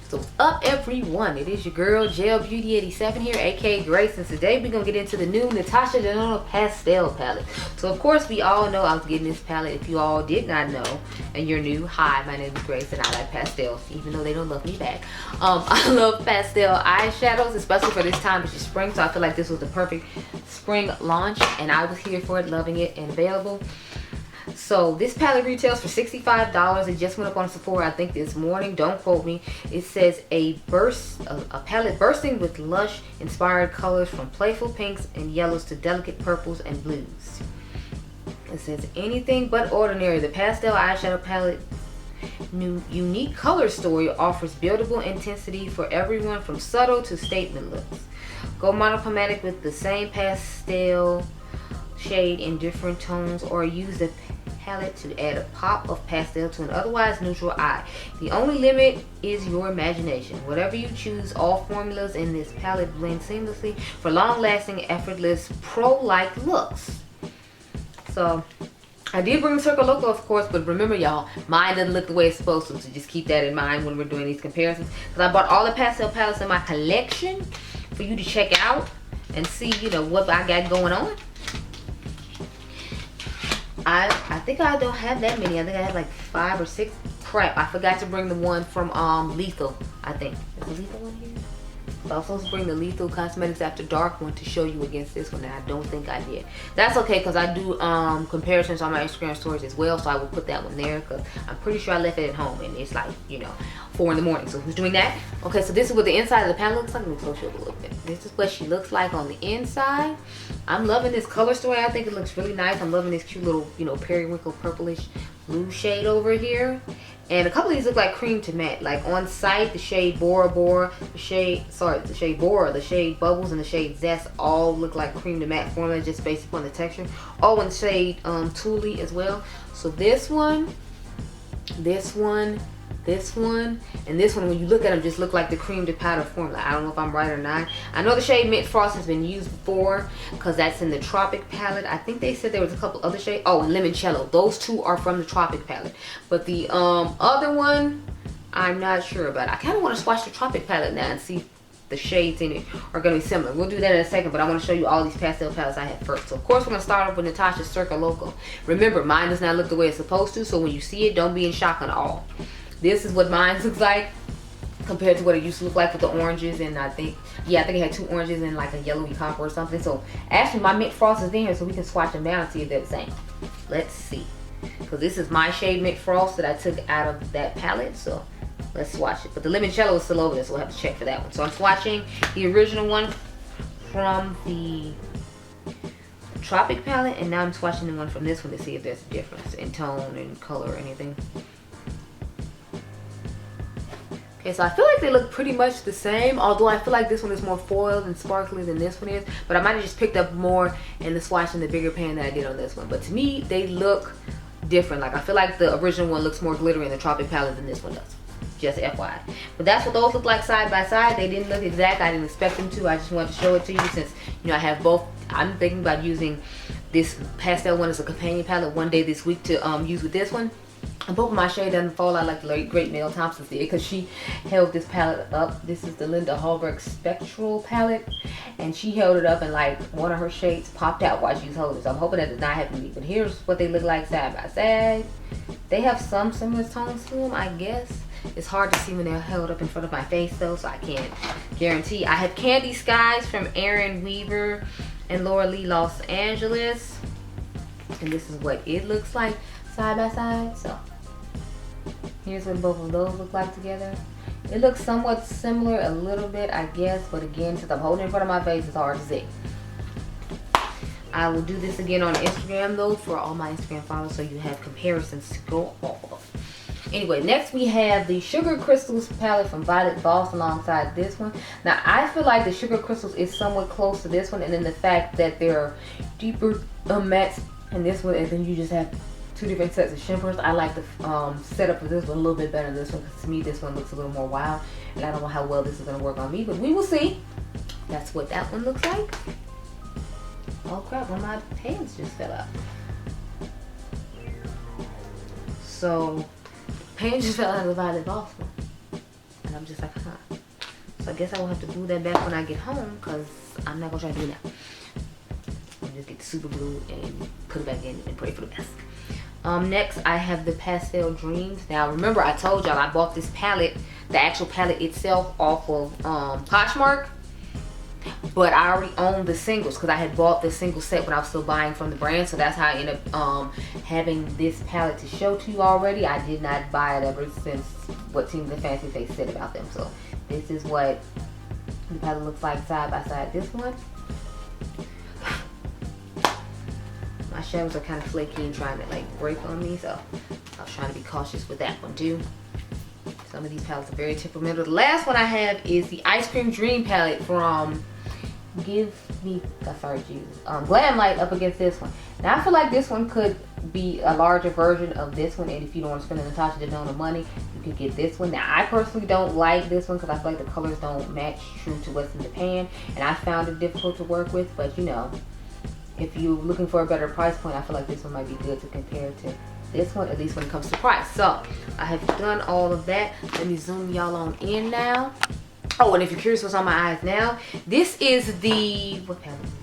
So what's up, everyone? It is your girl Gel Beauty 87 here, aka Grace, and today we're gonna get into the new Natasha Denona Pastel palette. So of course we all know I was getting this palette. If you all did not know and you're new, hi, my name is Grace and I like pastels, even though they don't love me back. I love pastel eyeshadows, especially for this time, which is spring. So I feel like this was the perfect spring launch, and I was here for it, loving it, and available. So this palette retails for $65. It just went up on Sephora, I think, this morning. Don't quote me. It says a palette bursting with lush inspired colors from playful pinks and yellows to delicate purples and blues. It says anything but ordinary. The pastel eyeshadow palette unique color story offers buildable intensity for everyone from subtle to statement looks. Go monochromatic with the same pastel shade in different tones, or use the palette to add a pop of pastel to an otherwise neutral eye. The only limit is your imagination. Whatever you choose, all formulas in this palette blend seamlessly for long-lasting, effortless, pro-like looks. So I did bring the Circle Loco, of course, but remember, y'all, mine doesn't look the way it's supposed to, so just keep that in mind when we're doing these comparisons, because I bought all the pastel palettes in my collection for you to check out and see, you know, what I got going on. I think I don't have that many. I think I have like 5 or 6. Crap, I forgot to bring the one from Lethal, I think. Is the Lethal one here? So I was supposed to bring the Lethal Cosmetics After Dark one to show you against this one, and I don't think I did. That's okay, because I do comparisons on my Instagram stories as well, so I will put that one there, because I'm pretty sure I left it at home, and it's like, you know, 4 in the morning. So who's doing that? Okay, so this is what the inside of the palette looks like. Let me close you up a little bit. This is what she looks like on the inside. I'm loving this color story. I think it looks really nice. I'm loving this cute little, you know, periwinkle purplish blue shade over here. And a couple of these look like cream to matte. Like on site, the shade Bora Bora, the shade Bora, the shade Bubbles, and the shade Zest all look like cream to matte formula, just based upon the texture. Oh, and the shade Tuli as well. So this one, this one, this one, and this one, when you look at them, just look like the cream to powder formula. I don't know if I'm right or not. I know the shade Mint Frost has been used before, because that's in the Tropic palette. I think they said there was a couple other shades. Oh, and Limoncello. Those two are from the Tropic palette. But the other one, I'm not sure about. I kind of want to swatch the Tropic palette now and see if the shades in it are going to be similar. We'll do that in a second, but I want to show you all these pastel palettes I have first. So of course we're going to start off with Natasha's Circle Loco. Remember, mine does not look the way it's supposed to, so when you see it, don't be in shock at all. This is what mine looks like compared to what it used to look like with the oranges, and I think it had 2 oranges and like a yellowy copper or something. So actually my Mint Frost is in here, so we can swatch them down and see if they're the same. Let's see, because this is my shade Mint Frost that I took out of that palette, so let's swatch it. But the Limoncello is still over there, so we'll have to check for that one. So I'm swatching the original one from the Tropic palette, and now I'm swatching the one from this one to see if there's a difference in tone and color or anything. Okay, so I feel like they look pretty much the same, although I feel like this one is more foiled and sparkly than this one is. But I might have just picked up more in the swatch in the bigger pan than I did on this one. But to me, they look different. Like, I feel like the original one looks more glittery in the Tropic palette than this one does. Just FYI. But that's what those look like side by side. They didn't look exact. I didn't expect them to. I just wanted to show it to you since, you know, I have both. I'm thinking about using this pastel one as a companion palette one day this week to use with this one. And both of my shade doesn't fall out like the late great Mel Thompson's did, because she held this palette up. This is the Linda Hallberg Spectral palette, and she held it up and like one of her shades popped out while she was holding it. So I'm hoping that does not happen to me. But here's what they look like side by side. They have some similar tones to them, I guess. It's hard to see when they're held up in front of my face though, so I can't guarantee. I have Candy Skies from Aaron Weaver and Laura Lee Los Angeles, and this is what it looks like side by side. So here's what both of those look like together. It looks somewhat similar a little bit, I guess, but again, since I'm holding it in front of my face, it's hard to see. I will do this again on Instagram though for all my Instagram followers, so you have comparisons to go off of. Anyway, next we have the Sugar Crystals palette from Violet Voss alongside this one. Now I feel like the Sugar Crystals is somewhat close to this one, and then the fact that there are deeper mattes in this one, and then you just have 2 different sets of shimmers. I like the setup of this one a little bit better than this one, because to me this one looks a little more wild, and I don't know how well this is going to work on me, but we will see. That's what that one looks like. Oh crap, one of my pans just fell out. So pan just fell out of the Violet Voss one. And I'm just like, huh. So I guess I will have to glue that back when I get home, because I'm not going to try to do it now. I'm just get the super glue and put it back in and pray for the best. Next, I have the Pastel Dreams. Now, remember I told y'all I bought this palette, the actual palette itself, off of Poshmark. But I already own the singles because I had bought the single set when I was still buying from the brand. So that's how I ended up having this palette to show to you already. I did not buy it ever since what Team of the Fancy they said about them. So this is what the palette looks like side by side. This one, my shadows are kind of flaky and trying to like break on me, so I was trying to be cautious with that one too. Some of these palettes are very temperamental. The last one I have is the Ice Cream Dream palette from Glam Light up against this one. Now I feel like this one could be a larger version of this one, and if you don't want to spend the Natasha Denona money, you could get this one. Now I personally don't like this one because I feel like the colors don't match true to what's in the pan, and I found it difficult to work with, but you know, if you're looking for a better price point, I feel like this one might be good to compare to this one, at least when it comes to price. So I have done all of that. Let me zoom y'all on in now. Oh, and if you're curious what's on my eyes now, this is the, what palette is this?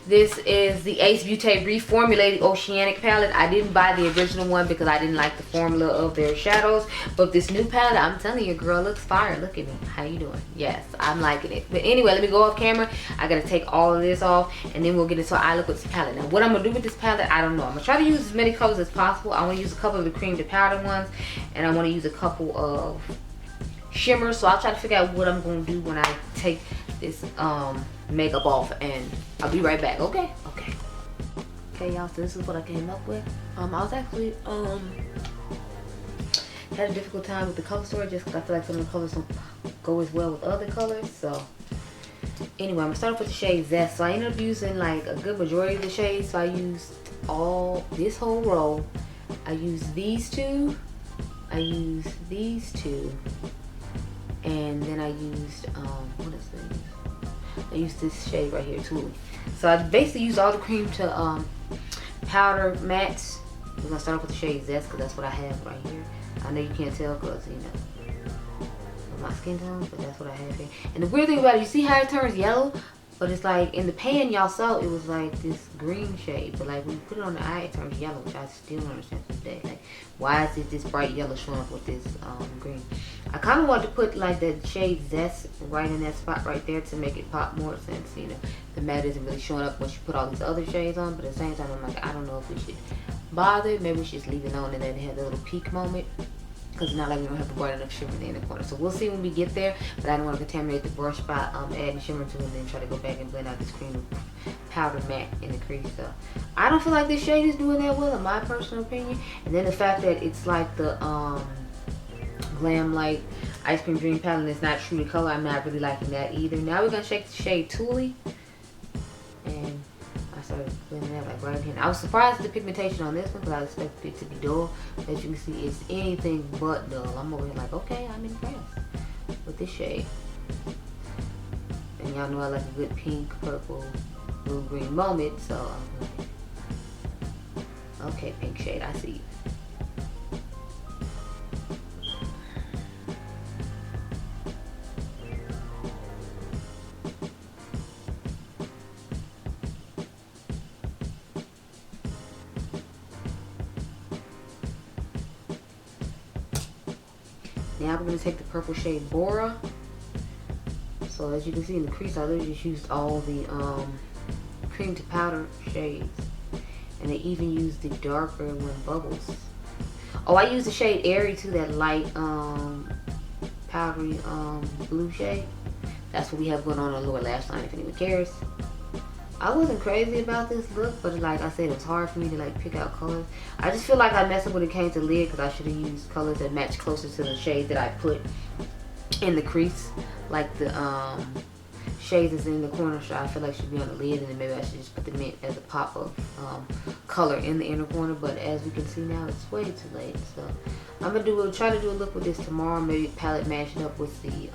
This is the Ace Beauty reformulated Oceanic palette. I didn't buy the original one because I didn't like the formula of their shadows. But this new palette, I'm telling you, girl, looks fire. Look at me. How you doing? Yes, I'm liking it. But anyway, let me go off camera. I gotta take all of this off, and then we'll get into our eye look with this palette. Now, what I'm gonna do with this palette, I don't know. I'm gonna try to use as many colors as possible. I want to use a couple of the cream to powder ones, and I want to use a couple of shimmers. So I'll try to figure out what I'm gonna do when I take this makeup off, and I'll be right back. Okay, y'all, so this is what I came up with. I was actually had a difficult time with the color story just because I feel like some of the colors don't go as well with other colors. So anyway, I'm gonna start off with the shade Zest. So I ended up using like a good majority of the shades. So I used this whole row. I used these two, I used these two, and then I used what is this? I used this shade right here, Tuli. So I basically used all the cream to powder mattes. We're gonna start off with the shade Zest because that's what I have right here. I know you can't tell because, you know, of my skin tone, but that's what I have here. And the weird thing about it, you see how it turns yellow? But it's like in the pan y'all saw it was like this green shade, but like when you put it on the eye it turns yellow, which I still don't understand to today. Like, why is it this bright yellow showing up with this green? I kind of wanted to put like that shade Zest right in that spot right there to make it pop more, since, you know, the matte isn't really showing up once you put all these other shades on. But at the same time, I'm like, I don't know if we should bother. Maybe we should just leave it on and then have a little peak moment, because it's not like we don't have a bright enough shimmer in the corner. So we'll see when we get there, but I don't want to contaminate the brush by adding shimmer to it and then try to go back and blend out this cream powder matte in the crease. So I don't feel like this shade is doing that well in my personal opinion. And then the fact that it's like the Glam Light Ice Cream Dream palette and it's not true to color, I'm not really liking that either. Now we're gonna shake the shade Tuli, and I started blending that like right here. I was surprised at the pigmentation on this one because I expected it to be dull. As you can see, it's anything but dull. I'm over here like, okay, I'm impressed with this shade. And y'all know I like a good pink, purple, blue, green moment, so I'm like, okay, pink shade, I see you. Now we're going to take the purple shade Bora. So as you can see in the crease, I literally just used all the cream to powder shades. And I even used the darker one, Bubbles. Oh, I used the shade Airy too, that light powdery blue shade. That's what we have going on our lower lash line if anyone cares. I wasn't crazy about this look, but like I said, it was hard for me to like pick out colors. I just feel like I messed up when it came to lid because I should have used colors that match closer to the shade that I put in the crease. Like the shades that's in the corner, so I feel like should be on the lid, and then maybe I should just put them in as a pop of color in the inner corner. But as we can see now, it's way too late. So I'm gonna try to do a look with this tomorrow. Maybe palette mash it up with the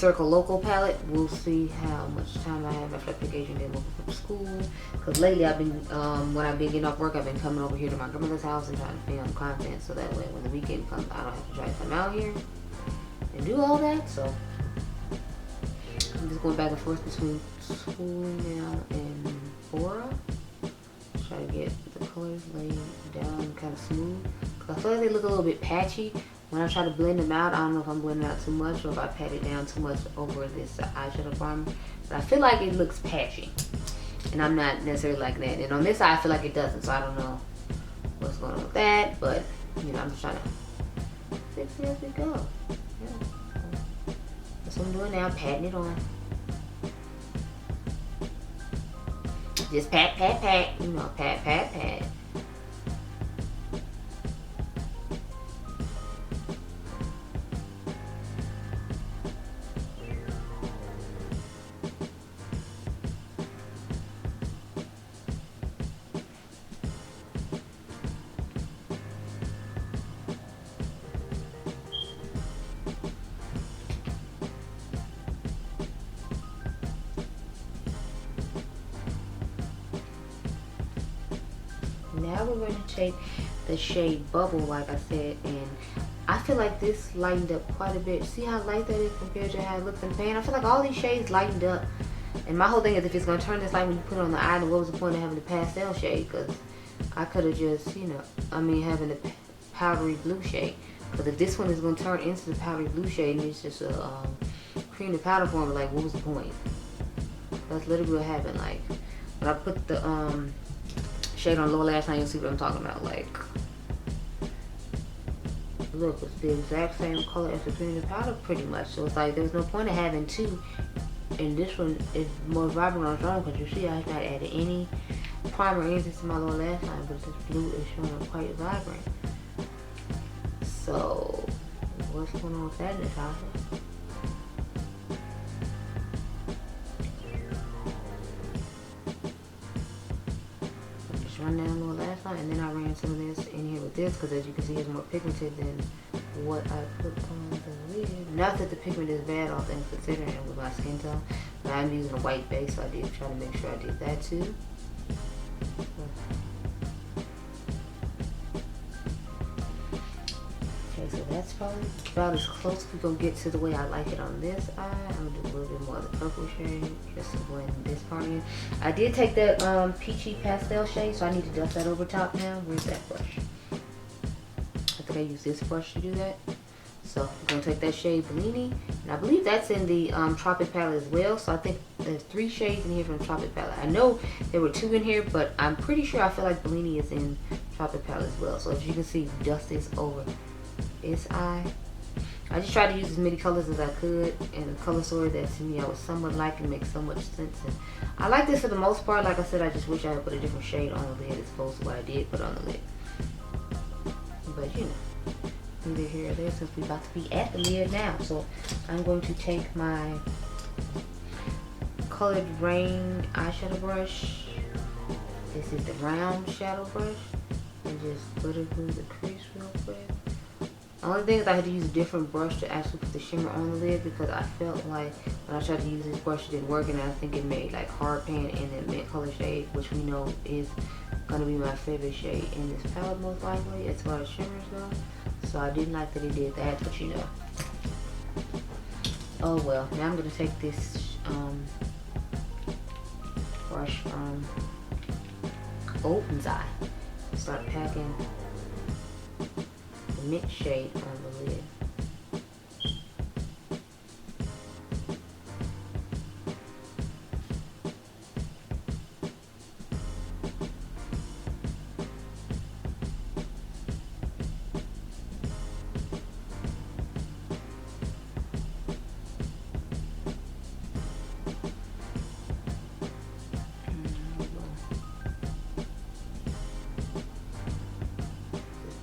Circle Local palette. We'll see how much time I have after I pick Adrian day from school. Because lately I've been, when I've been getting off work, I've been coming over here to my grandmother's house and trying to film content. So that way when the weekend comes, I don't have to try to come out here and do all that. So I'm just going back and forth between School now and Bora. Try to get the colors laid down kind of smooth. Cause I feel like they look a little bit patchy. When I try to blend them out, I don't know if I'm blending out too much or if I pat it down too much over this eyeshadow primer. But I feel like it looks patchy. And I'm not necessarily like that. And on this side, I feel like it doesn't. So I don't know what's going on with that. But, you know, I'm just trying to fix it as we go. Yeah. That's what I'm doing now, patting it on. Just pat, pat, pat. You know, pat, pat, pat. Now we're going to take the shade Bubble, like I said, and I feel like this lightened up quite a bit. See how light that is compared to how it looks in pan? I feel like all these shades lightened up. And my whole thing is, if it's going to turn this light when you put it on the eye, then what was the point of having the pastel shade? Because I could have just, you know, having the powdery blue shade. Because if this one is going to turn into the powdery blue shade and it's just a cream to powder form, like, what was the point? That's literally what happened. Like, when I put the shade on lower lash line, you'll see what I'm talking about. Like, look, it's the exact same color as the cream to powder pretty much. So it's like there's no point of having two. And this one is more vibrant on its own, because you see I have not added any primer or anything to my lower lash line, but this blue is showing up quite vibrant. So what's going on with that, Natasha? Run down a little lash line, and then I ran some of this in here with this, because as you can see, it's more pigmented than what I put on the lid. Not that the pigment is bad, all things considered, and with my skin tone, but I'm using a white base, so I did try to make sure I did that too. Okay, so that's probably about as close as we're gonna get to the way I like it on this eye. I'm gonna do a little bit more of the purple shade just to blend this part in. I did take that peachy pastel shade, so I need to dust that over top now. Where's that brush? I think I use this brush to do that. So I'm gonna take that shade Bellini, and I believe that's in the Tropic palette as well. So I think there's 3 shades in here from the Tropic palette. I know there were 2 in here, but I'm pretty sure I feel like Bellini is in Tropic palette as well. So as you can see, dust this over this eye. I just tried to use as many colors as I could, and the color story that to me I was somewhat liking makes so much sense. And I like this for the most part. Like I said, I just wish I had put a different shade on the lid as opposed to what I did put on the lid. But you know, neither here or there, since we're about to be at the lid now. So I'm going to take my Colored Rain eyeshadow brush. This is the round shadow brush, and just put it through the crease real quick. The only thing is I had to use a different brush to actually put the shimmer on the lid, because I felt like when I tried to use this brush it didn't work, and I think it made like hard pan and then mint color shade, which we know is gonna be my favorite shade in this palette most likely as far as shimmers go. So I didn't like that it did that, but you know. Oh well. Now I'm gonna take this brush from Open's Eye and start packing the mint shade on the lid.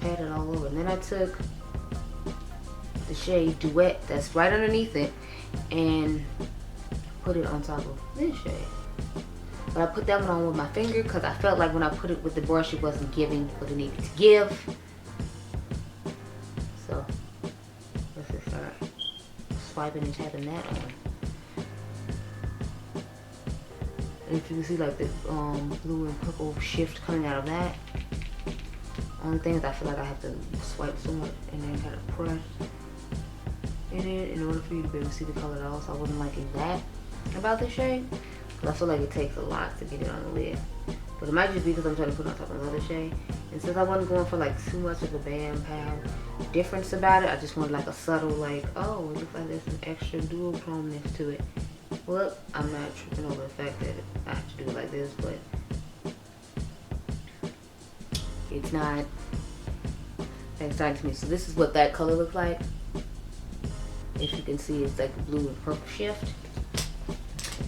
Pat it all over, and then I took the shade Duet that's right underneath it and put it on top of this shade. But I put that one on with my finger because I felt like when I put it with the brush it wasn't giving what it needed to give. So let's just start swiping and tapping that on. And if you can see like the blue and purple shift coming out of that. Only thing is I feel like I have to swipe somewhat and then kind of press in it in order for you to be able to see the color at all. So I wasn't liking that about this shade. Because I feel like it takes a lot to get it on the lid. But it might just be because I'm trying to put it on top of another shade. And since I wasn't going for like too much of a bam pow difference about it, I just wanted like a subtle like, oh, it looks like there's some extra duochromeness to it. Well, I'm not tripping over the fact that I have to do it like this, but it's not that exciting to me. So this is what that color looks like. If you can see, it's like a blue and purple shift.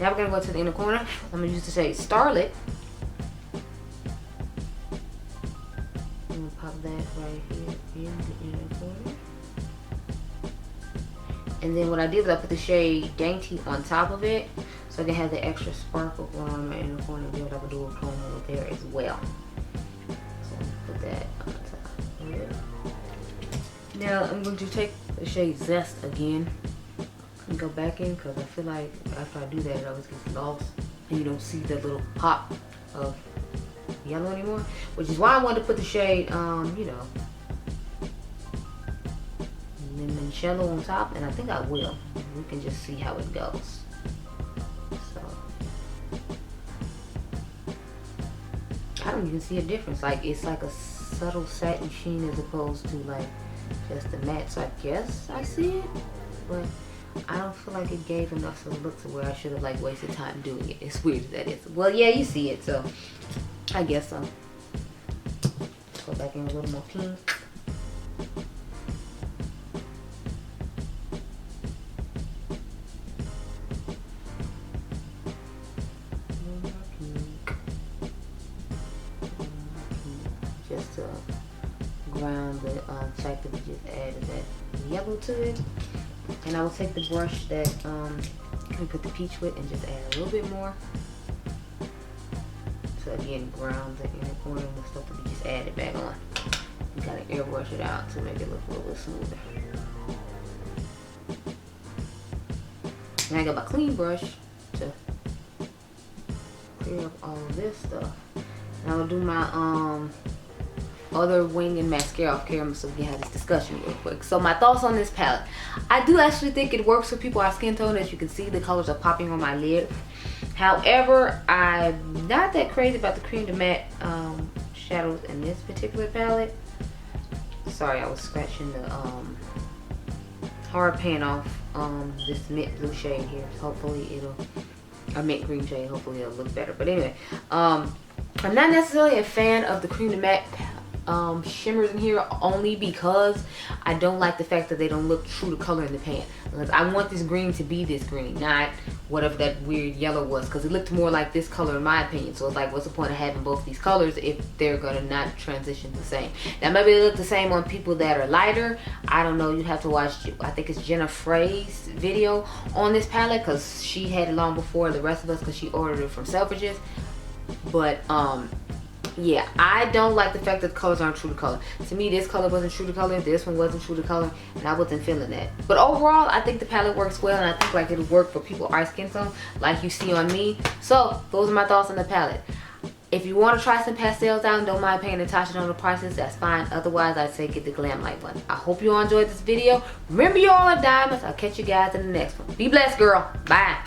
Now we're gonna go to the inner corner. I'm gonna use the shade Starlit. I'm gonna pop that right here in the inner corner. And then what I did was I put the shade Dainty on top of it, so I can have the extra sparkle going on in my inner corner and be able to have a dual chrome over there as well. So I'm gonna put that on top here. Now I'm going to take the shade Zest again and go back in, because I feel like after I do that it always gets lost and you don't see that little pop of yellow anymore, which is why I wanted to put the shade you know, limoncello on top, and I think I will. We can just see how it goes. So I don't even see a difference. Like it's like a subtle satin sheen as opposed to like just a matte. So I guess I see it, but I don't feel like it gave enough of a look to where I should have like wasted time doing it. As weird as that is. Well, yeah, you see it, so I guess so. Go back in a little more pink. Just to ground the fact that we just added that yellow to it. And I will take the brush that we put the peach with and just add a little bit more. So again, ground the inner corner and the stuff that we just added back on. You gotta airbrush it out to make it look a little bit smoother. And I got my clean brush to clear up all of this stuff. And I will do my other wing and mascara off camera so we can have this discussion real quick. So my thoughts on this palette. I do actually think it works for people our skin tone. As you can see, the colors are popping on my lid. However, I'm not that crazy about the cream to matte shadows in this particular palette. Sorry, I was scratching the hard pan off this mint blue shade here. Hopefully it'll, or mint green shade, hopefully it'll look better. But anyway, I'm not necessarily a fan of the cream to matte shimmers in here, only because I don't like the fact that they don't look true to color in the pan. Because I want this green to be this green, not whatever that weird yellow was, because it looked more like this color in my opinion. So it's like, what's the point of having both these colors if they're gonna not transition the same? Now maybe they look the same on people that are lighter. I don't know, you'd have to watch, I think it's Jenna Frey's video on this palette, because she had it long before the rest of us, because she ordered it from Selfridges. But yeah, I don't like the fact that the colors aren't true to color. To me, this color wasn't true to color, this one wasn't true to color, and I wasn't feeling that. But overall, I think the palette works well, and I think like it'll work for people our skin tone, like you see on me. So those are my thoughts on the palette. If you want to try some pastels out and don't mind paying Natasha on the prices, that's fine. Otherwise, I'd say get the Glam Light one. I hope you all enjoyed this video. Remember, you all are diamonds. I'll catch you guys in the next one. Be blessed, girl. Bye.